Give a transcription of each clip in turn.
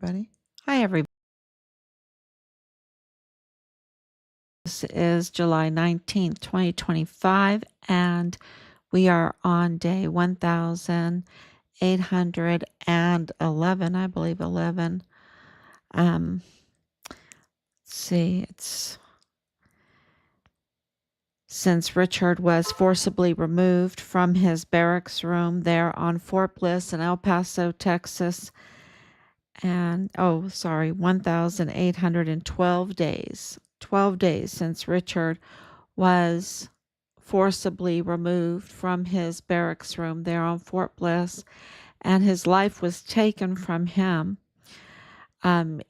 Ready? Hi, everybody. This is July 19th, 2025, and we are on day 1811, I believe 11. Let's see, it's since Richard was forcibly removed from his barracks room there on Fort Bliss in El Paso, Texas, and 1,812 days. 12 days since Richard was forcibly removed from his barracks room there on Fort Bliss, and his life was taken from him.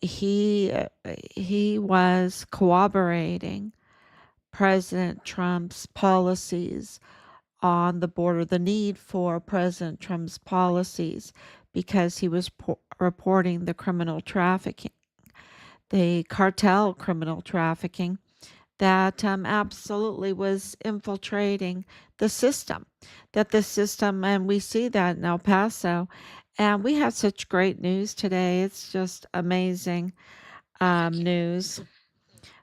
He was corroborating President Trump's policies on the border, the need for President Trump's policies, because he was reporting the criminal trafficking, the cartel criminal trafficking that absolutely was infiltrating the system, and we see that in El Paso. And we have such great news today. It's just amazing news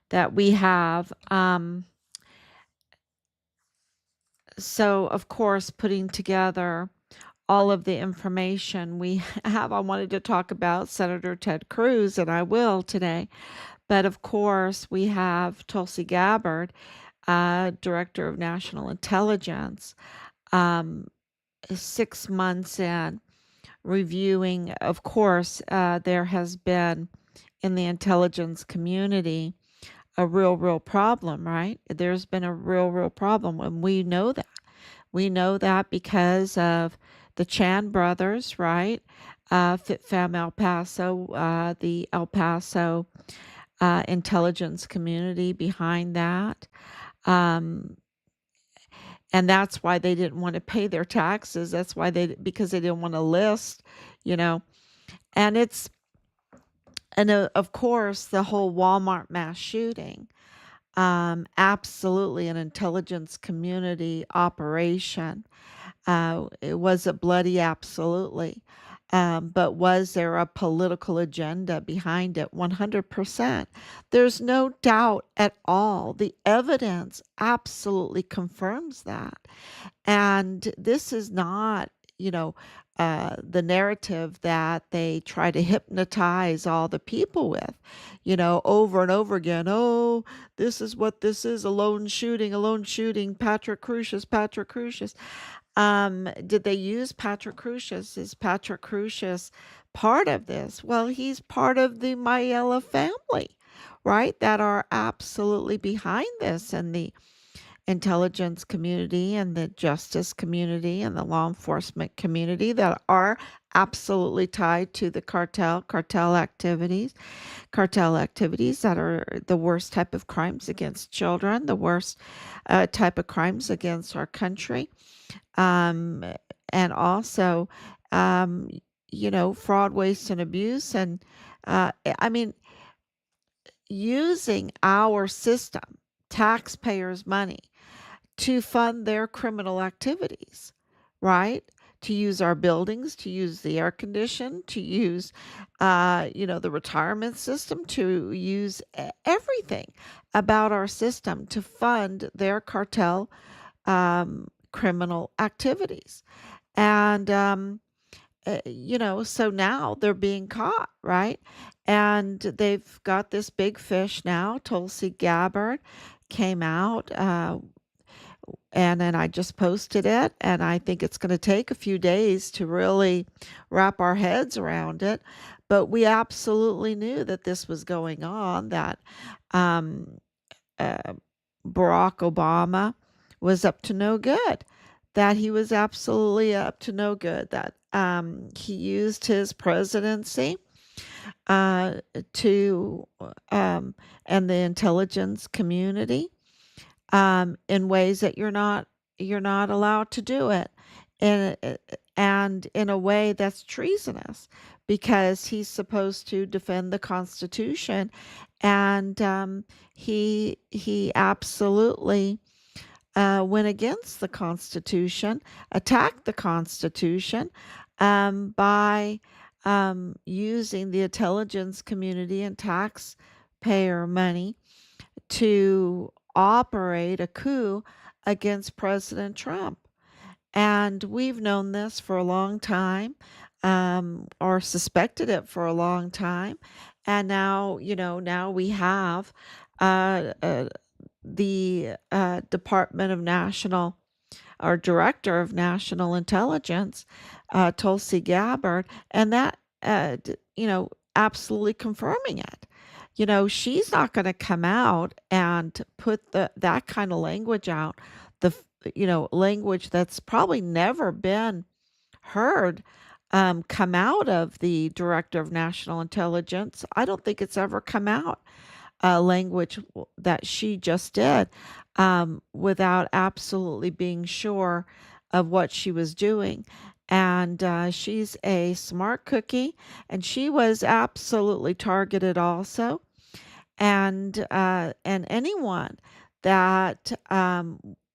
that we have. So, of course, putting together all of the information we have, I wanted to talk about Senator Ted Cruz, and I will today. But of course, we have Tulsi Gabbard, Director of National Intelligence, 6 months in, reviewing. Of course, there has been in the intelligence community a real problem, right? There's been a real problem, and we know that. We know that because of the Chan brothers, right? FitFam El Paso, the El Paso intelligence community behind that. And that's why they didn't want to pay their taxes. That's why because they didn't want to list, you know. And of course, the whole Walmart mass shooting, absolutely an intelligence community operation. It was a bloody, absolutely. But was there a political agenda behind it? 100%. There's no doubt at all. The evidence absolutely confirms that. And this is not, the narrative that they try to hypnotize all the people with, over and over again. Oh, this is what this is, a lone shooting, Patrick Crucius, Patrick Crucius. Did they use Patrick Crucius? Is Patrick Crucius part of this? Well, he's part of the Mayella family, right? That are absolutely behind this, and the intelligence community and the justice community and the law enforcement community that are absolutely tied to the cartel activities that are the worst type of crimes against children, the worst type of crimes against our country. And also, fraud, waste, and abuse. And I mean, using our system, taxpayers' money, to fund their criminal activities, right? To use our buildings, to use the air condition, to use, the retirement system, to use everything about our system to fund their cartel criminal activities. And, so now they're being caught, right? And they've got this big fish now. Tulsi Gabbard came out, and then I just posted it, and I think it's going to take a few days to really wrap our heads around it. But we absolutely knew that this was going on, that um, Barack Obama was up to no good, that he was absolutely up to no good, that he used his presidency to and the intelligence community in ways that you're not allowed to do it, and in a way that's treasonous, because he's supposed to defend the Constitution, and he absolutely went against the Constitution, attacked the Constitution by using the intelligence community and taxpayer money to operate a coup against President Trump. And we've known this for a long time, or suspected it for a long time. And now, now we have the Department of National our Director of National Intelligence, Tulsi Gabbard, and that, absolutely confirming it. She's not going to come out and put that kind of language out, the language that's probably never been heard come out of the Director of National Intelligence. I don't think it's ever come out language that she just did without absolutely being sure of what she was doing. And she's a smart cookie, and she was absolutely targeted also. And anyone that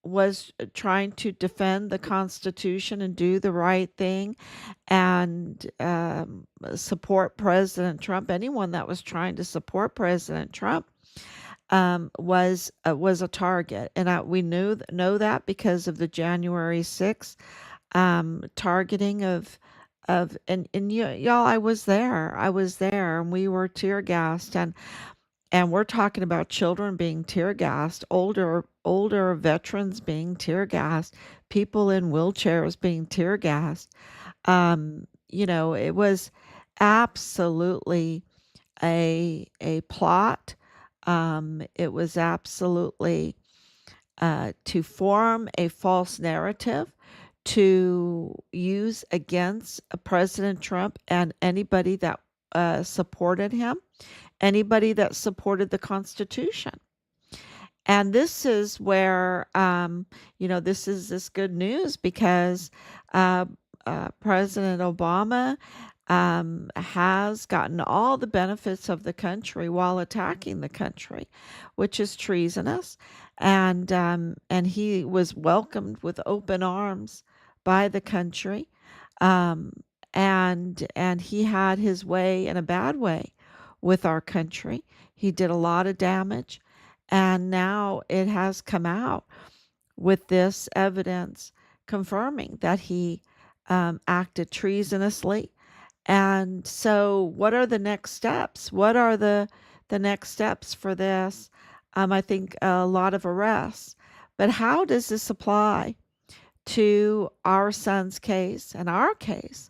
was trying to defend the Constitution and do the right thing and support President Trump, anyone that was trying to support President Trump was a target, and we know that because of the January 6th targeting of and y'all, I was there, and we were tear gassed, and we're talking about children being tear gassed, older veterans being tear gassed, people in wheelchairs being tear gassed. It was absolutely a plot. It was absolutely to form a false narrative to use against President Trump and anybody that supported him, anybody that supported the Constitution. And this is where, this is this good news because President Obama has gotten all the benefits of the country while attacking the country, which is treasonous. And he was welcomed with open arms by the country. Um, and he had his way in a bad way with our country. He did a lot of damage, and now it has come out with this evidence confirming that he acted treasonously. And so, what are the next steps? What are the next steps for this? I think a lot of arrests. But how does this apply to our son's case and our case?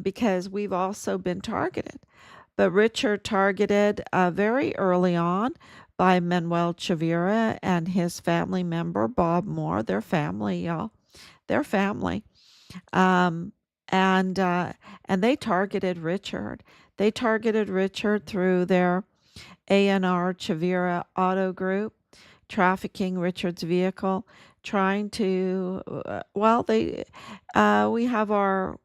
Because we've also been targeted. But Richard targeted very early on by Manuel Chavira and his family member, Bob Moore, their family, y'all, their family. Um, and they targeted Richard. They targeted Richard through their A&R Chavira Auto Group, trafficking Richard's vehicle, trying to. They we have our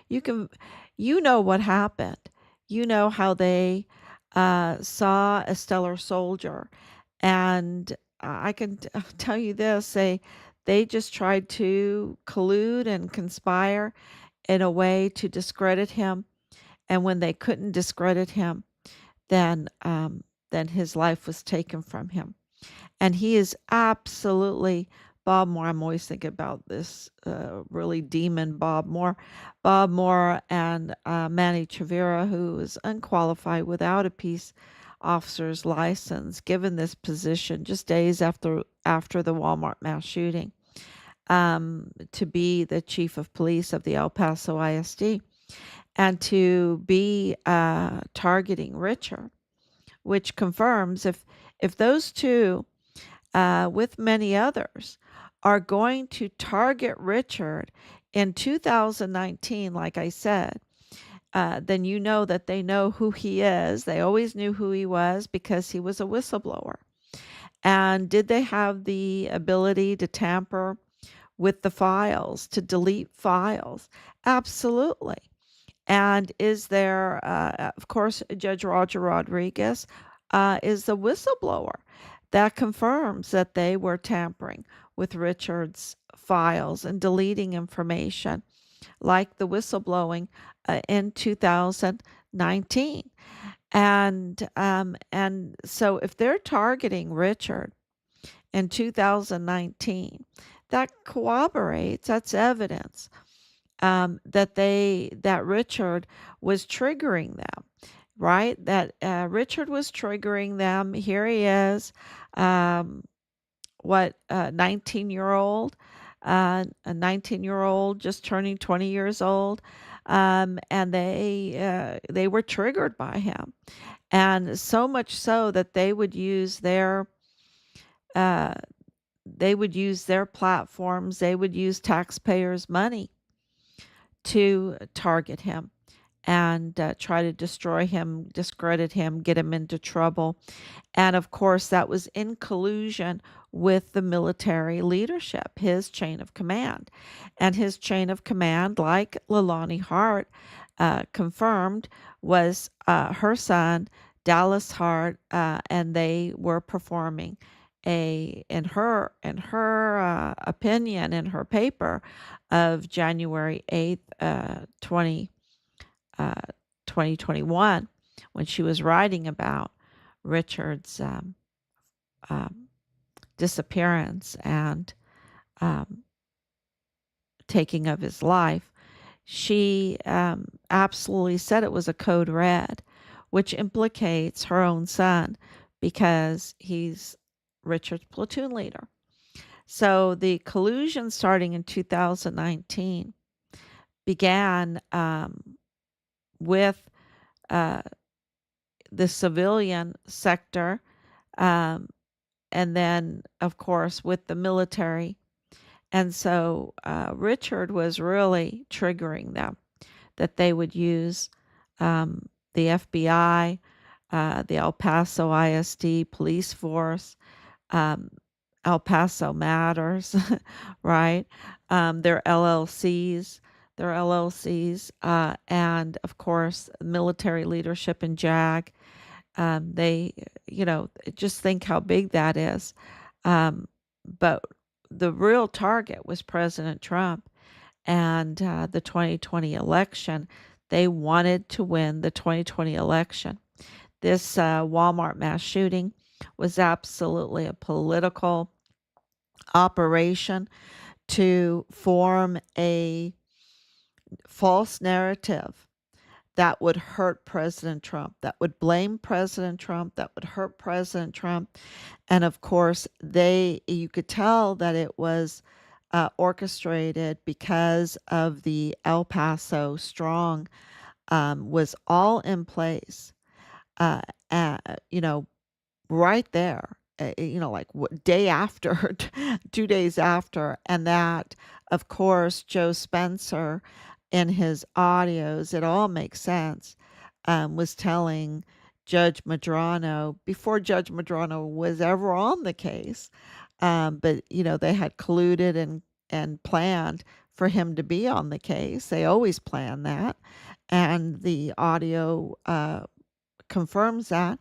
you can what happened. You know how they saw a stellar soldier, and I can tell you this: they just tried to collude and conspire in a way to discredit him. And when they couldn't discredit him, then his life was taken from him. And he is absolutely Bob Moore. I'm always thinking about this really demon Bob Moore. Bob Moore and Manny Chavira, who is unqualified without a peace officer's license, given this position just days after the Walmart mass shooting, to be the chief of police of the El Paso ISD and to be targeting Richard, which confirms if those two, with many others, are going to target Richard in 2019, like I said, then you know that they know who he is. They always knew who he was because he was a whistleblower. And did they have the ability to tamper with the files, to delete files? Absolutely. And is there, of course, Judge Roger Rodriguez is the whistleblower that confirms that they were tampering with Richard's files and deleting information. like the whistleblowing in 2019. And so if they're targeting Richard in 2019, that corroborates, that's evidence that Richard was triggering them, right? That Richard was triggering them. Here he is, um, 19-year-old, a 19-year-old just turning 20 years old, and they were triggered by him, and so much so that uh, they would use their platforms, they would use taxpayers' money to target him and try to destroy him, discredit him, get him into trouble. And of course, that was in collusion with the military leadership, his chain of command. And his chain of command, like Leilani Hart confirmed, was her son, Dallas Hart, and they were performing in her opinion, in her paper of January 8th, uh, 2021, when she was writing about Richard's um, disappearance and um, taking of his life, she absolutely said it was a code red, which implicates her own son because he's Richard's platoon leader. So the collusion starting in 2019 began with uh, the civilian sector, um, and then, of course, with the military. And so Richard was really triggering them, that they would use the FBI, the El Paso ISD police force, um, El Paso Matters, right? Their LLCs, and of course, military leadership in JAG. They, just think how big that is. But the real target was President Trump and the 2020 election. They wanted to win the 2020 election. This Walmart mass shooting was absolutely a political operation to form a false narrative that would hurt President Trump, that would blame President Trump, that would hurt President Trump. And of course, you could tell that it was orchestrated because of the El Paso Strong was all in place, uh, uh, you know, right there, like what day after, 2 days after. And that, of course, Joe Spencer in his audios, it all makes sense, was telling Judge Madrano before Judge Madrano was ever on the case. But, they had colluded and planned for him to be on the case. They always plan that. And the audio confirms that.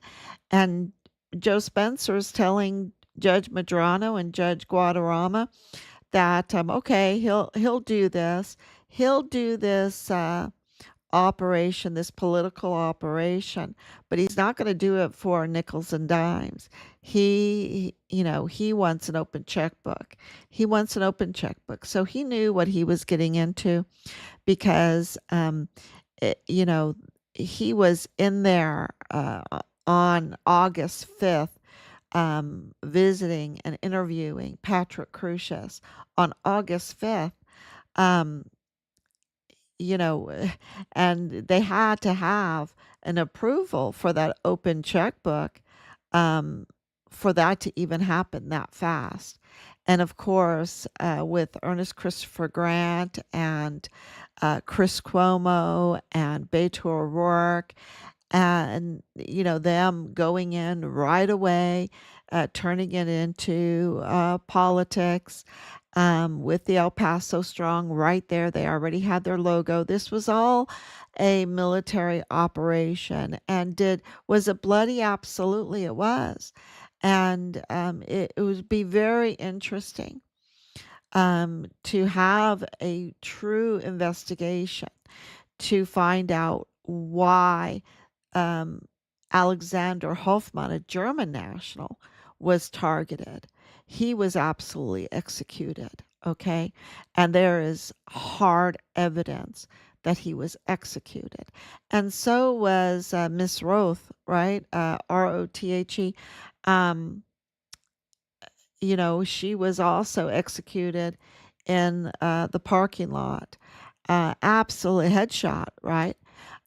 And Joe Spencer is telling Judge Madrano and Judge Guadarrama that okay, he'll do this. He'll do this operation, this political operation, but he's not going to do it for nickels and dimes. He wants an open checkbook. He wants an open checkbook. So he knew what he was getting into because he was in there on August 5th, visiting and interviewing Patrick Crusius on August 5th. Um, you know, and they had to have an approval for that open checkbook, um, for that to even happen that fast. And of course, with Ernest Christopher Grant and Chris Cuomo and Beto O'Rourke, and them going in right away, turning it into politics, with the El Paso Strong right there. They already had their logo. This was all a military operation. And was it bloody? Absolutely it was. And it would be very interesting to have a true investigation to find out why um, Alexander Hofmann, a German national, was targeted. He was absolutely executed, okay? And there is hard evidence that he was executed. And so was Miss Roth, right? Rothe. Um, she was also executed in the parking lot. Absolutely headshot, right?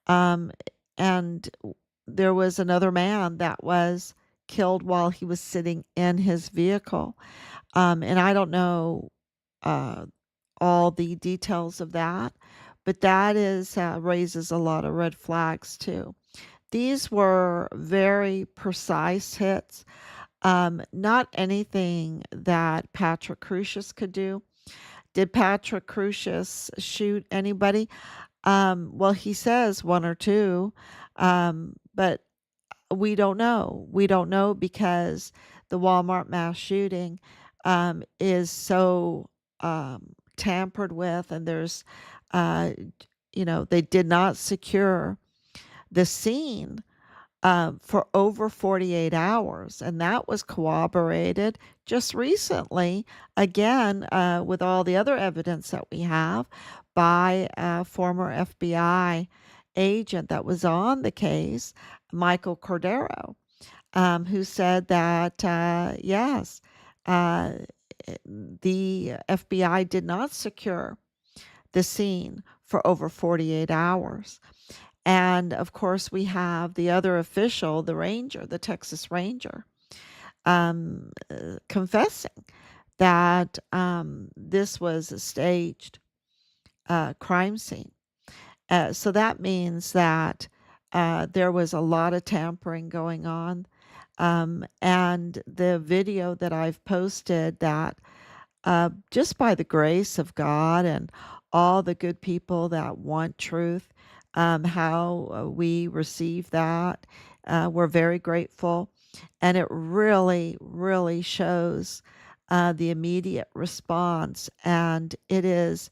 Um, and there was another man that was killed while he was sitting in his vehicle. And I don't know uh, all the details of that, but that is raises a lot of red flags too. These were very precise hits. Not anything that Patrick Crucius could do. Did Patrick Crucius shoot anybody? Well, he says one or two, but we don't know. We don't know because the Walmart mass shooting is so tampered with, and uh, they did not secure the scene for over 48 hours. And that was corroborated just recently, again, with all the other evidence that we have by a former FBI agent that was on the case, Michael Cordero, who said that, yes, uh, the FBI did not secure the scene for over 48 hours. And of course, we have the other official, the ranger, the Texas Ranger, confessing that this was a staged crime scene. So that means that there was a lot of tampering going on. And the video that I've posted that just by the grace of God and all the good people that want truth, how we receive that. We're very grateful. And it really, really shows the immediate response. And it is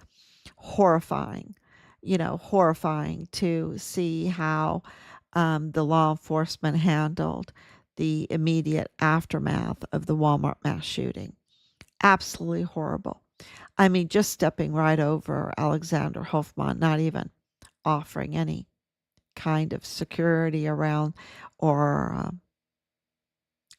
horrifying, horrifying to see how the law enforcement handled the immediate aftermath of the Walmart mass shooting. Absolutely horrible. I mean, just stepping right over Alexander Hofmann, not even offering any kind of security around or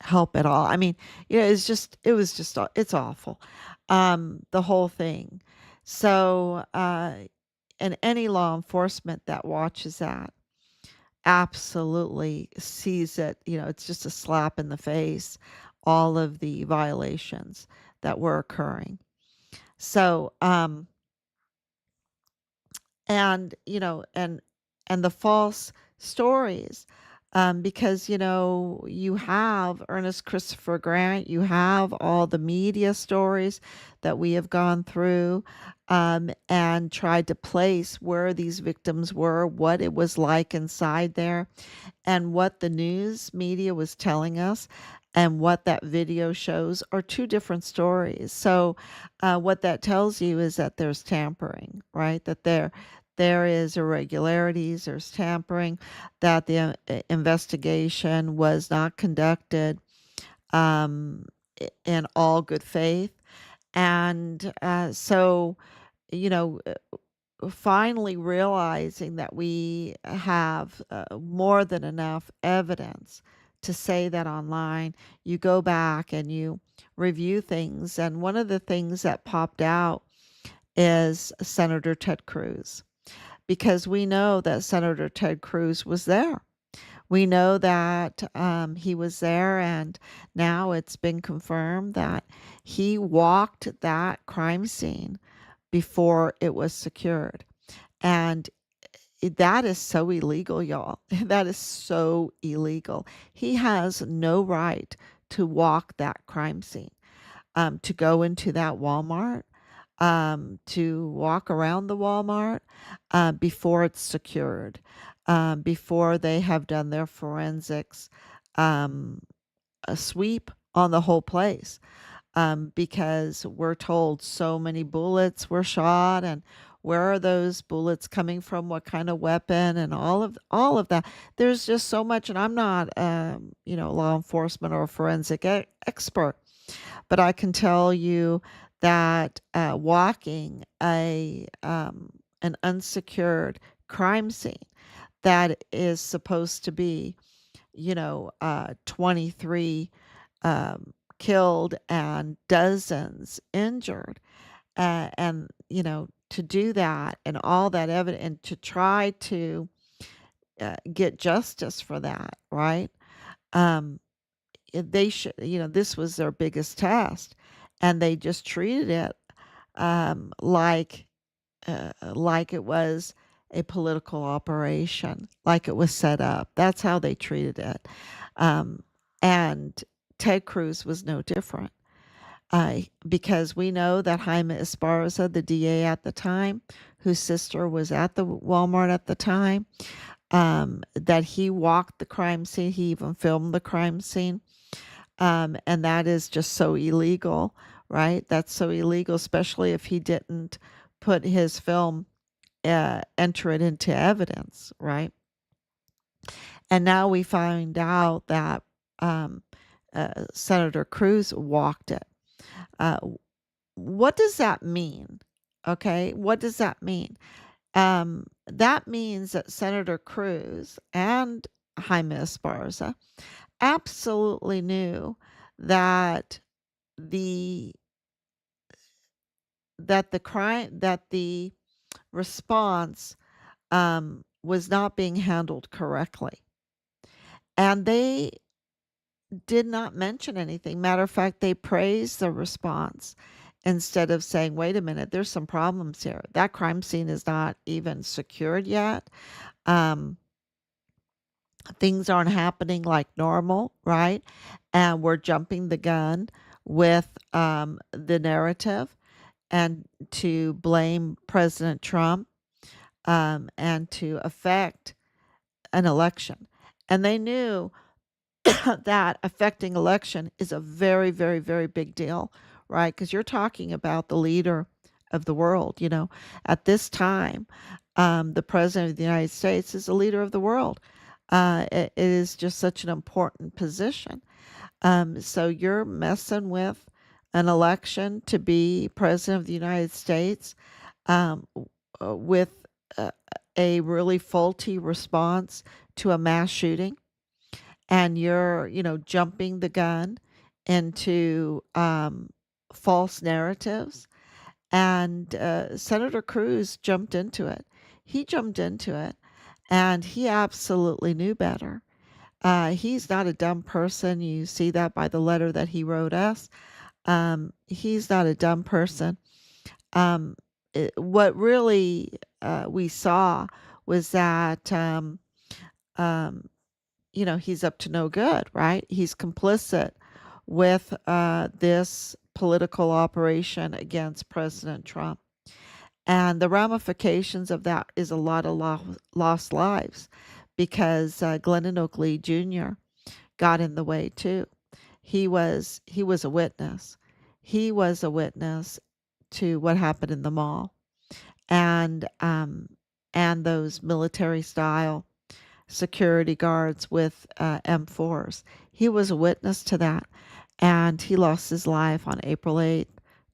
help at all. I mean, it's awful. The whole thing. So, and any law enforcement that watches that absolutely sees it. It's just a slap in the face, all of the violations that were occurring. So, and and the false stories, because you have Ernest Christopher Grant, you have all the media stories that we have gone through, and tried to place where these victims were, what it was like inside there, and what the news media was telling us and what that video shows are two different stories. So, what that tells you is that there's tampering, right? That there is irregularities, there's tampering, that the investigation was not conducted um, in all good faith, and so you know finally realizing that we have more than enough evidence to say that online, you go back and you review things. And one of the things that popped out is Senator Ted Cruz, because we know that Senator Ted Cruz was there. We know that he was there, and now it's been confirmed that he walked that crime scene before it was secured. And that is so illegal, y'all. That is so illegal. He has no right to walk that crime scene, to go into that Walmart, to walk around the Walmart before it's secured, before they have done their forensics, um, a sweep on the whole place. because we're told so many bullets were shot, and where are those bullets coming from? What kind of weapon? And all of that. There's just so much, and I'm not, law enforcement or a forensic expert, but I can tell you that walking an unsecured crime scene that is supposed to be, 23 killed and dozens injured, and to do that and all that evidence and to try to get justice for that, right? Um, they should, this was their biggest test, and they just treated it like it was a political operation, like it was set up. That's how they treated it. Um, and Ted Cruz was no different. Because we know that Jaime Esparza, the DA at the time, whose sister was at the Walmart at the time, that he walked the crime scene. He even filmed the crime scene. And that is just so illegal, right? That's so illegal, especially if he didn't put his film, enter it into evidence, right? And now we find out that um, Senator Cruz walked it. Uh, what does that mean? Okay, what does that mean? That means that Senator Cruz and Jaime Esparza absolutely knew that the the response was not being handled correctly, and they did not mention anything. Matter of fact, they praised the response instead of saying, wait a minute, there's some problems here. That crime scene is not even secured yet. Um, things aren't happening like normal, right? And we're jumping the gun with the narrative and to blame President Trump, and to affect an election. And they knew that affecting election is a very, very, very big deal, right? Because you're talking about the leader of the world. At this time, the president of the United States is the leader of the world. It is just such an important position. So you're messing with an election to be president of the United States, um, with a, a really faulty response to a mass shooting, and you're, jumping the gun into false narratives. And Senator Cruz jumped into it. He jumped into it, and he absolutely knew better. He's not a dumb person. You see that by the letter that he wrote us. He's not a dumb person. What really we saw was that um, he's up to no good, right? He's complicit with this political operation against President Trump. And the ramifications of that is a lot of lost lives, because Glennon Oakley Jr. got in the way too. He was a witness. He was a witness to what happened in the mall, and those military style security guards with M4s. He was a witness to that, and he lost his life on April 8th,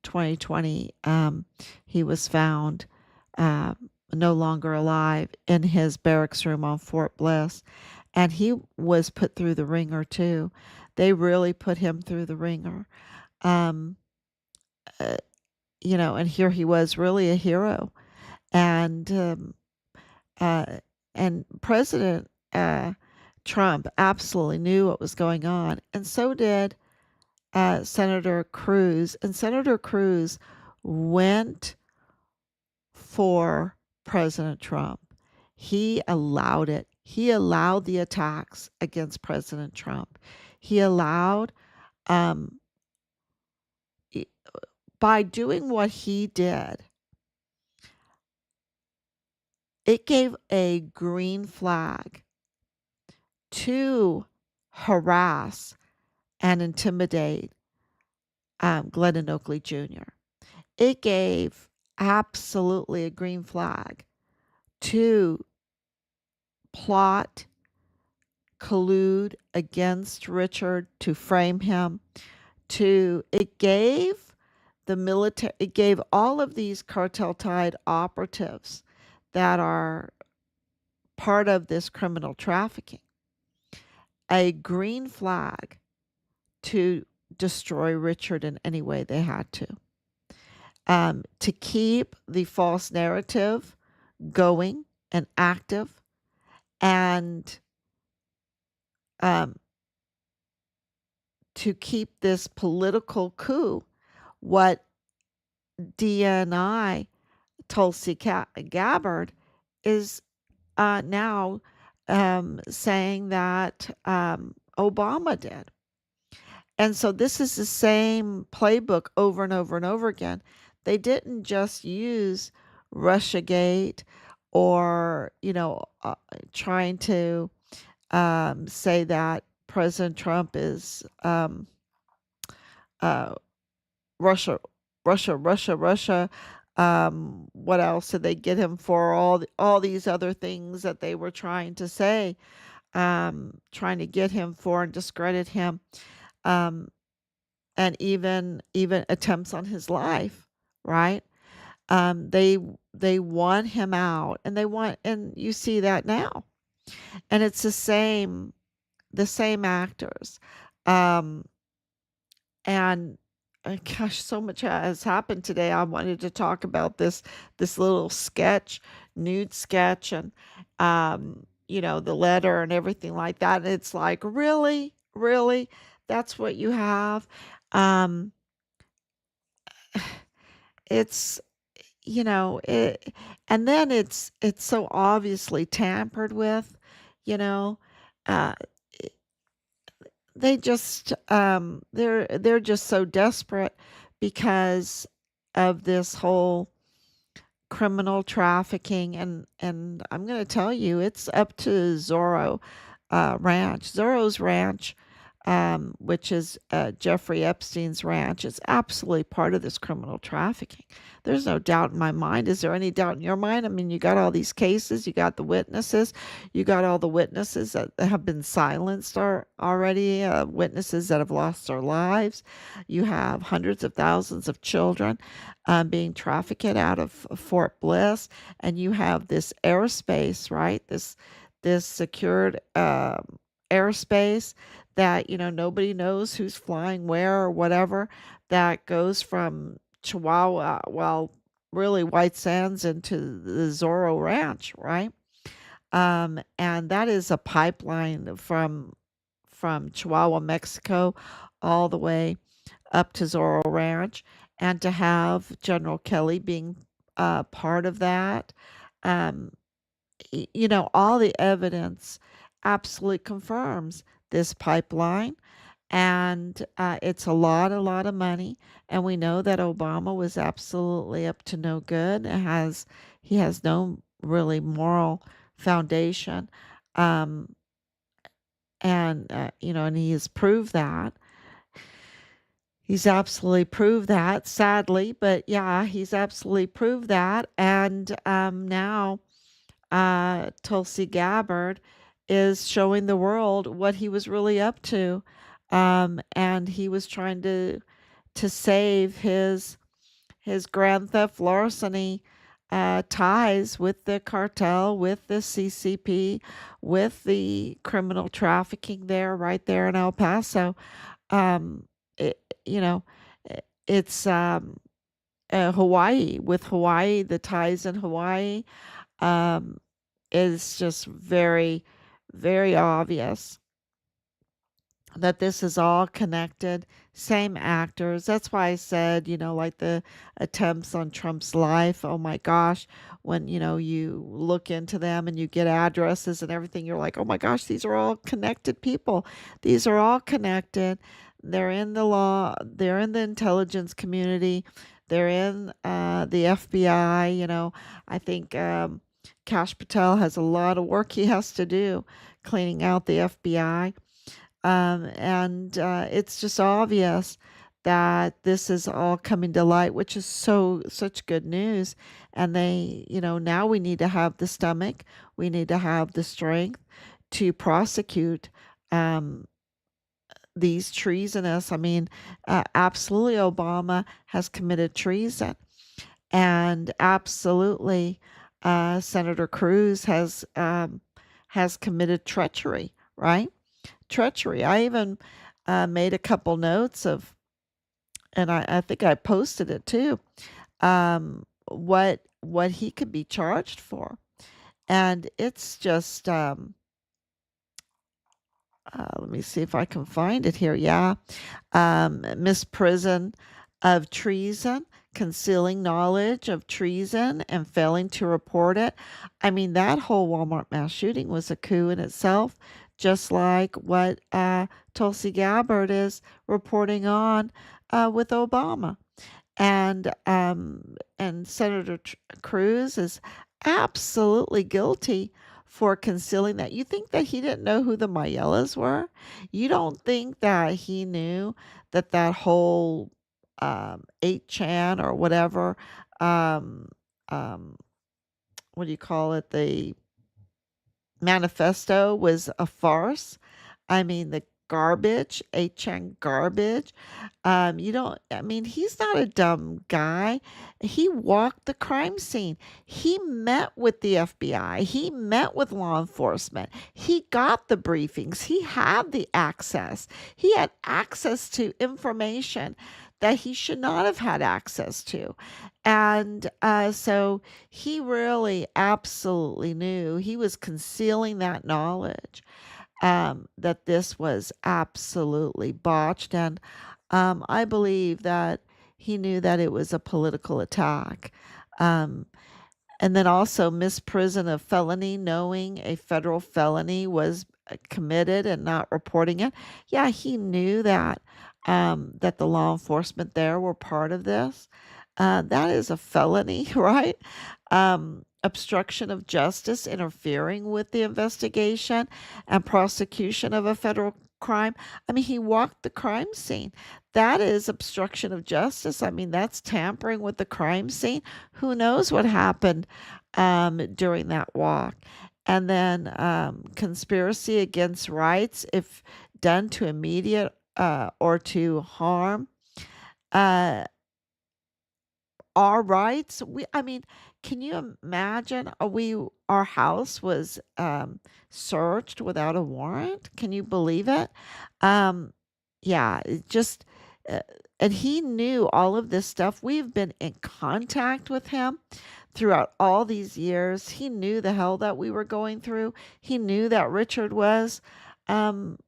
2020. He was found no longer alive in his barracks room on Fort Bliss, and he was put through the ringer too. They really put him through the ringer. Um, uh, and here he was, really a hero. And uh, President Trump absolutely knew what was going on, and so did Senator Cruz. And Senator Cruz went for President Trump. He allowed it. He allowed the attacks against President Trump. He allowed, um, by doing what he did, it gave a green flag to harass and intimidate Glenn and Oakley Jr. It gave absolutely a green flag to plot, collude against Richard, to frame him, to it gave the military, it gave all of these cartel tied operatives that are part of this criminal trafficking a green flag to destroy Richard in any way they had to keep the false narrative going and active, and um, to keep this political coup, what DNI Tulsi Gabbard is now saying that Obama did. And so this is the same playbook over and over and over again. They didn't just use Russiagate or, trying to say that President Trump is uh, Russia, Russia. What else did they get him for? All these other things that they were trying to say, trying to get him for and discredit him, um, and even attempts on his life, right? They want him out, and you see that now, and it's the same actors. Um, and gosh, so much has happened today. I wanted to talk about this little sketch, nude sketch, and the letter and everything like that. And it's like, really, really, that's what you have. Um, it's it, and then it's so obviously tampered with. You know, uh, they just they're just so desperate because of this whole criminal trafficking, and I'm going to tell you it's up to Zorro's ranch, which is Jeffrey Epstein's ranch, is absolutely part of this criminal trafficking. There's no doubt in my mind. Is there any doubt in your mind? I mean, you got all these cases, you got the witnesses, you got all the witnesses that have been silenced already, witnesses that have lost their lives. You have hundreds of thousands of children being trafficked out of Fort Bliss, and you have this airspace, right? This secured airspace that nobody knows who's flying where or whatever, that goes from Chihuahua, well, really White Sands, into the Zorro Ranch, right? And that is a pipeline from Chihuahua, Mexico, all the way up to Zorro Ranch, and to have General Kelly being part of that, um, all the evidence absolutely confirms this pipeline, and it's a lot of money. And we know that Obama was absolutely up to no good. He has no really moral foundation, um, and he has proved that. He's absolutely proved that, sadly, but yeah, he's absolutely proved that. And now Tulsi Gabbard is showing the world what he was really up to. And he was trying to save his grand theft larceny ties with the cartel, with the CCP, with the criminal trafficking there, right there in El Paso. Um, it, you know, it's Hawaii. With Hawaii, the ties in Hawaii um, is just very, very obvious that this is all connected, same actors. That's why I said, like the attempts on Trump's life. Oh my gosh, when you look into them and you get addresses and everything, you're like, oh my gosh, these are all connected people. These are all connected. They're in the law, they're in the intelligence community, they're in the FBI. I think Kash Patel has a lot of work he has to do cleaning out the FBI. And it's just obvious that this is all coming to light, which is such good news. And they, now we need to have the stomach, we need to have the strength to prosecute um, these treasonous. I mean, absolutely, Obama has committed treason, and absolutely, Senator Cruz has committed treachery. Right? Treachery. I even made a couple notes of, and I think I posted it too. What he could be charged for, and it's just let me see if I can find it here. Yeah, misprison of treason, concealing knowledge of treason, and failing to report it. I mean, that whole Walmart mass shooting was a coup in itself, just like what Tulsi Gabbard is reporting on with Obama. And Senator Cruz is absolutely guilty for concealing that. You think that he didn't know who the Mayellas were? You don't think that he knew that that whole 8chan or whatever, um, um, what do you call it? The manifesto was a farce. I mean, the garbage, 8chan garbage. You don't, I mean, he's not a dumb guy. He walked the crime scene. He met with the FBI. He met with law enforcement. He got the briefings. He had the access. He had access to information that he should not have had access to. And so he really absolutely knew he was concealing that knowledge, that this was absolutely botched. And I believe that he knew that it was a political attack. Um, and then also misprison of felony, knowing a federal felony was committed and not reporting it. Yeah, he knew that that the law enforcement there were part of this. That is a felony, right? Obstruction of justice, interfering with the investigation and prosecution of a federal crime. I mean, he walked the crime scene. That is obstruction of justice. I mean, that's tampering with the crime scene. Who knows what happened during that walk? And then conspiracy against rights, if done to immediate or to harm uh, our rights. I mean, can you imagine? Our house was searched without a warrant. Can you believe it? Um, yeah, it just, uh, and he knew all of this stuff. We've been in contact with him throughout all these years. He knew the hell that we were going through. He knew that Richard was. Um,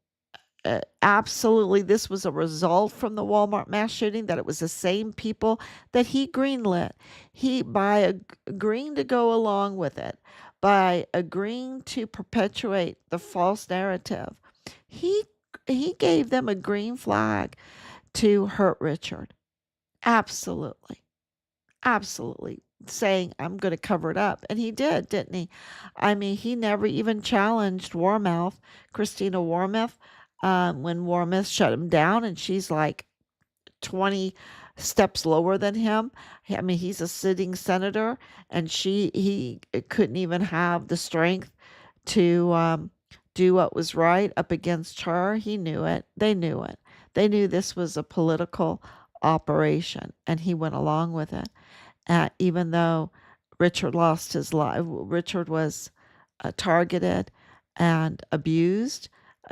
Absolutely, this was a result from the Walmart mass shooting, that it was the same people that he greenlit. He, by agreeing to go along with it, by agreeing to perpetuate the false narrative, he he gave them a green flag to hurt Richard. Absolutely. Absolutely. Saying, I'm going to cover it up. And he did, didn't he? I mean, he never even challenged Warmouth, Christina Warmouth, when Warmouth shut him down, and she's like 20 steps lower than him. I mean, he's a sitting senator, and he couldn't even have the strength to do what was right up against her. He knew it. They knew it. They knew this was a political operation, and he went along with it. Even though Richard lost his life, Richard was targeted and abused,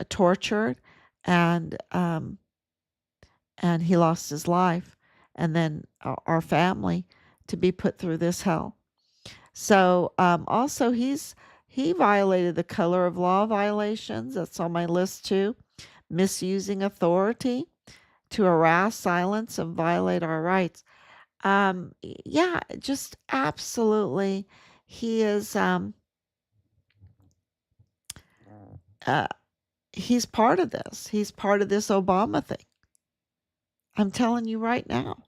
tortured, and and he lost his life, and then our family to be put through this hell. So also he violated the color of law violations. That's on my list too. Misusing authority to harass, silence, and violate our rights. Yeah, just absolutely. He is uh he's part of this. He's part of this Obama thing. I'm telling you right now.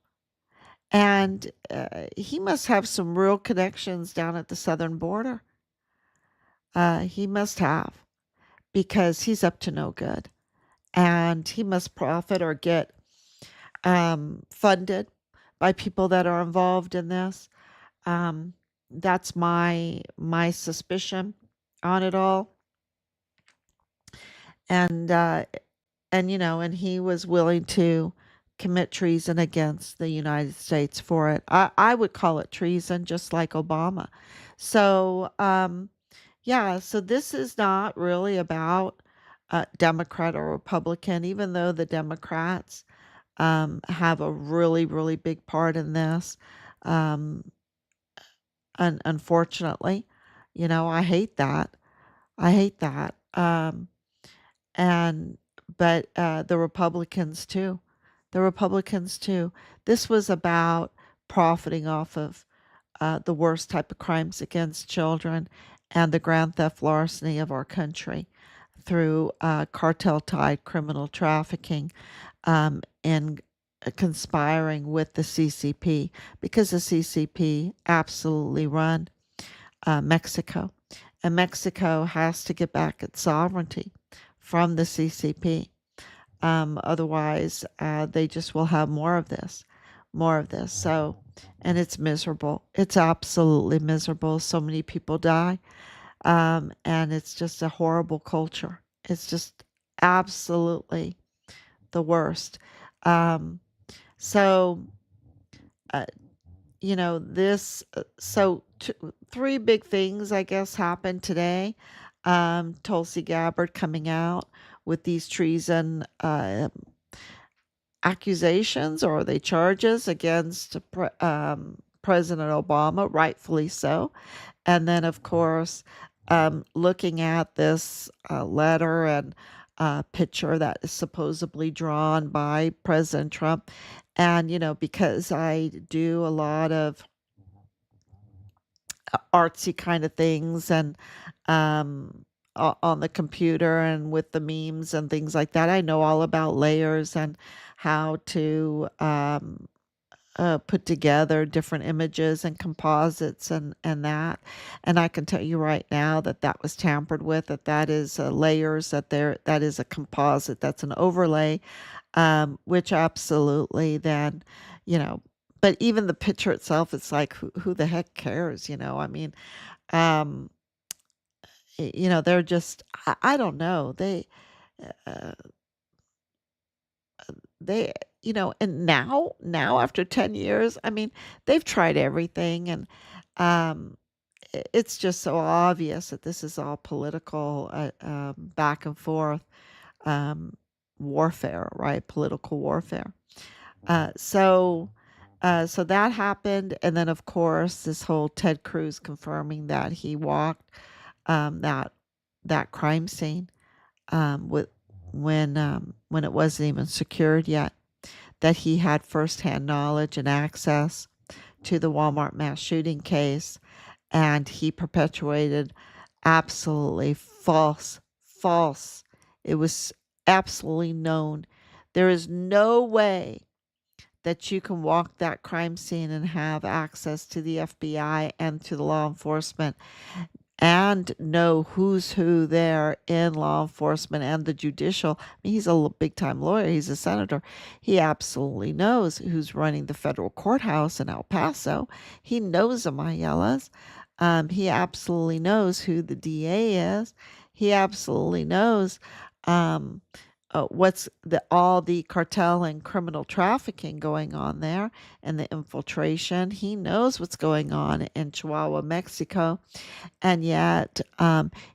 And he must have some real connections down at the southern border. He must have, because he's up to no good. And he must profit or get funded by people that are involved in this. Um, that's my suspicion on it all. And and he was willing to commit treason against the United States for it. I would call it treason, just like Obama. So yeah, so this is not really about Democrat or Republican, even though the Democrats have a really, really big part in this. Um, unfortunately, I hate that. I hate that. And but the Republicans too. The Republicans too. This was about profiting off of the worst type of crimes against children and the grand theft larceny of our country through cartel tied criminal trafficking and conspiring with the CCP because the CCP absolutely run Mexico. And Mexico has to get back its sovereignty from the CCP. Otherwise, they just will have more of this, more of this. So, and it's miserable. It's absolutely miserable. So many people die. And it's just a horrible culture. It's just absolutely the worst. Um, so, uh, this, three big things, I guess, happened today. Tulsi Gabbard coming out with these treason accusations, or are they charges against President Obama, rightfully so. And then, of course, looking at this letter and picture that is supposedly drawn by President Trump. And, because I do a lot of artsy kind of things and on the computer and with the memes and things like that, I know all about layers and how to put together different images and composites and that. And I can tell you right now that that was tampered with. That is layers. That is a composite. That's an overlay, which absolutely then, you know. But even the picture itself, it's like who the heck cares? I mean, um, they're just I don't know. Uh, they and now after 10 years, I mean, they've tried everything, and um it's just so obvious that this is all political back and forth um warfare, right? Political warfare. So that happened, and then of course this whole Ted Cruz confirming that he walked that crime scene with when it wasn't even secured yet, that he had firsthand knowledge and access to the Walmart mass shooting case, and he perpetuated absolutely false. It was absolutely known. There is no way that you can walk that crime scene and have access to the FBI and to the law enforcement and know who's who there in law enforcement and the judicial. I mean, he's a big time lawyer, he's a senator. He absolutely knows who's running the federal courthouse in El Paso. He knows the Mayellas. He absolutely knows who the DA is. He absolutely knows um, what's all the cartel and criminal trafficking going on there and the infiltration. He knows what's going on in Chihuahua, Mexico, and yet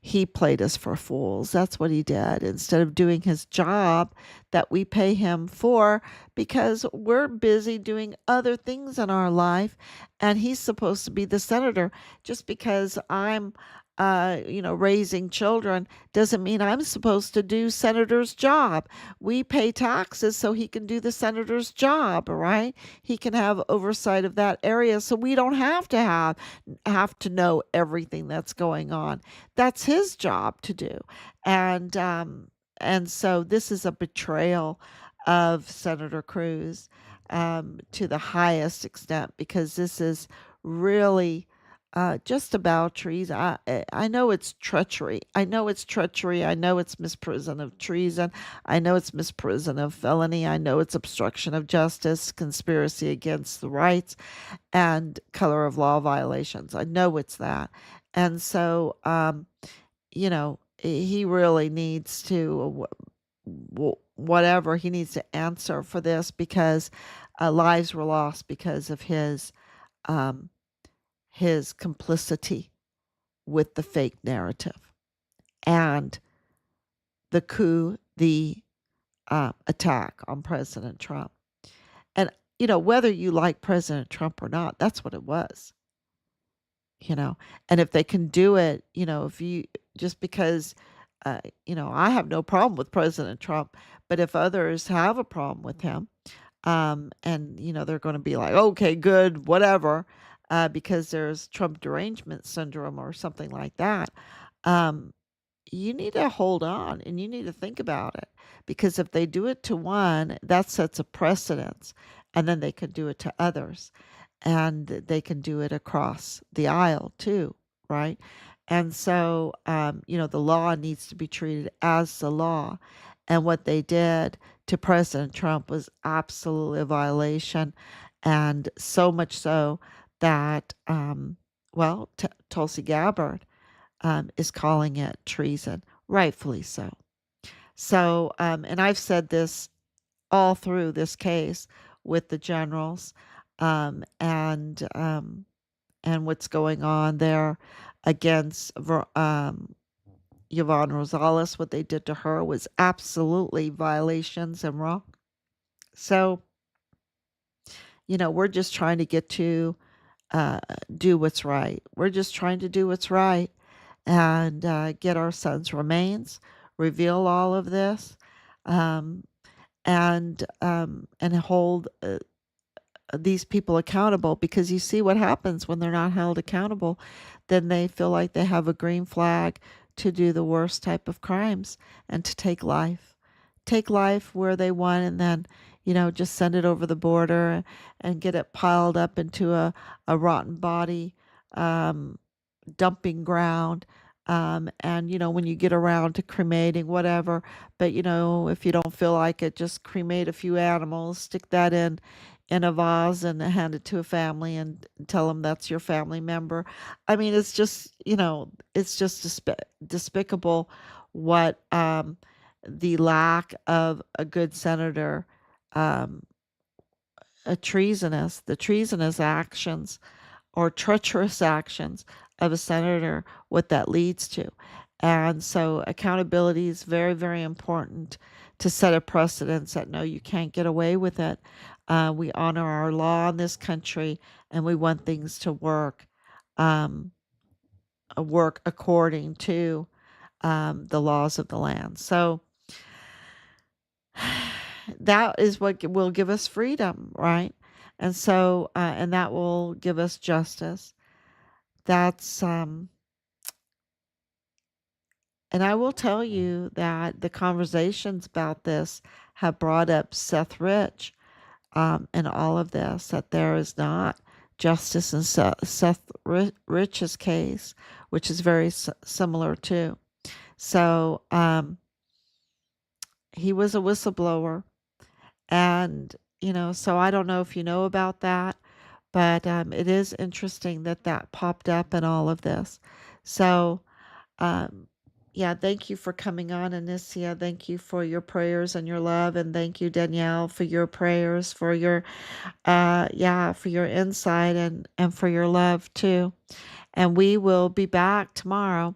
he played us for fools. That's what he did. Instead of doing his job that we pay him for, because we're busy doing other things in our life, and he's supposed to be the senator. Just because I'm raising children doesn't mean I'm supposed to do senator's job. We pay taxes so he can do the senator's job, right? He can have oversight of that area, so we don't have to know everything that's going on. That's his job to do. And so this is a betrayal of Senator Cruz to the highest extent, because this is really just about treason. I know it's treachery. I know it's treachery. I know it's misprision of treason. I know it's misprision of felony. I know it's obstruction of justice, conspiracy against the rights, and color of law violations. I know it's that. And so, he really needs to, whatever, he needs to answer for this because lives were lost because of um, his complicity with the fake narrative and the coup, the attack on President Trump. And, whether you like President Trump or not, that's what it was, you know. And if they can do it, if you just because, I have no problem with President Trump, but if others have a problem with him, and, they're going to be like, okay, good, whatever, because there's Trump derangement syndrome or something like that. Um, you need to hold on and you need to think about it because if they do it to one, that sets a precedence and then they can do it to others and they can do it across the aisle too, right? And so, the law needs to be treated as the law. And what they did to President Trump was absolutely a violation. And so much so that, Tulsi Gabbard is calling it treason, rightfully so. So, and I've said this all through this case with the generals, and what's going on there against Yvonne Rosales. What they did to her was absolutely violations and wrong. So, we're just trying to get to uh, do what's right. We're just trying to do what's right and get our son's remains, reveal all of this, um, and hold these people accountable because you see what happens when they're not held accountable. Then they feel like they have a green flag to do the worst type of crimes and to take life where they want, and then just send it over the border and get it piled up into a rotten body um, dumping ground. And when you get around to cremating, whatever, but if you don't feel like it, just cremate a few animals, stick that in a vase and hand it to a family and tell them that's your family member. I mean, it's just despicable what the lack of a good senator, um, the treasonous actions or treacherous actions of a senator, what that leads to. And so accountability is very, very important to set a precedence that no, you can't get away with it. We honor our law in this country and we want things to um, work according to the laws of the land. So that is what will give us freedom, right? And so, and that will give us justice. That's And I will tell you that the conversations about this have brought up Seth Rich, in all of this, that there is not justice in Seth Rich's case, which is very similar too. So he was a whistleblower, and so I don't know if you know about that, but it is interesting that that popped up in all of this. So um, yeah, thank you for coming on, Anicia. Thank you for your prayers and your love, and thank you, Danielle, for your prayers, for your for your insight and for your love too. And we will be back tomorrow